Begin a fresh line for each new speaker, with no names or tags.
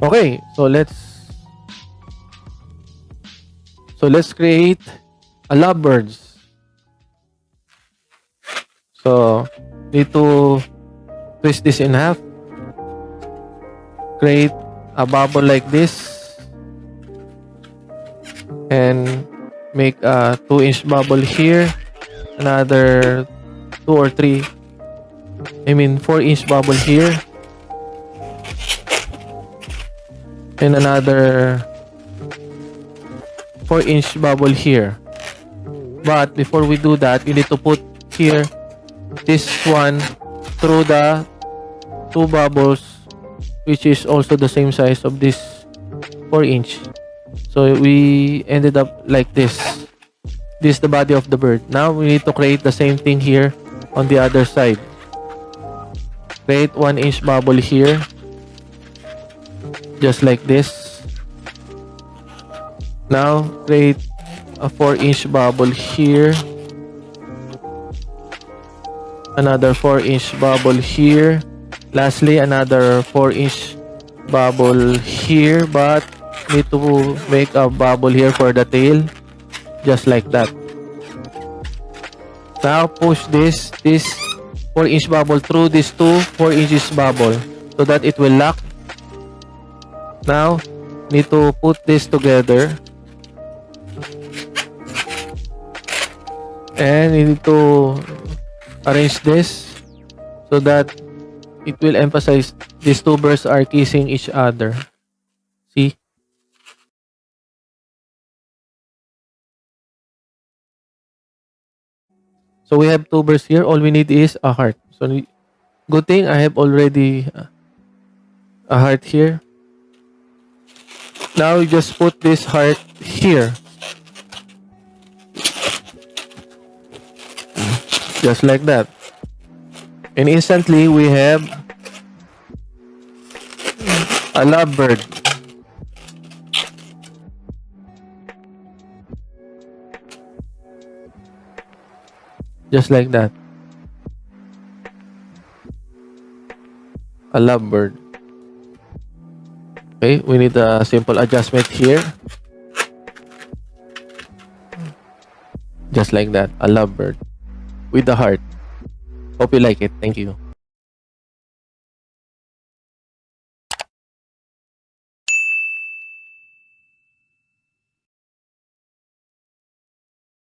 Okay, so let's create a lovebirds. So need to twist this in half, create a bubble like this, and make a 2-inch bubble here, another 4-inch bubble here, and another 4-inch bubble here. But before we do that, you need to put here this one through the two bubbles, which is also the same size of this 4-inch. So we ended up like this. This is the body of the bird. Now we need to create the same thing here on the other side. Create 1-inch bubble here, just like this. Now create a 4-inch bubble here, another 4-inch bubble here, lastly another 4-inch bubble here, but need to make a bubble here for the tail, just like that. Now push this 4-inch bubble through these two 4-inch bubble so that it will lock. Now need to put this together, and you need to arrange this so that it will emphasize these two birds are kissing each other. See? So we have two birds here. All we need is a heart. So good thing I have already a heart here. Now you just put this heart here, just like that, and instantly we have a lovebird. Just like that, a lovebird. Okay, we need a simple adjustment here, just like that, a lovebird with the heart. Hope you like it. Thank you.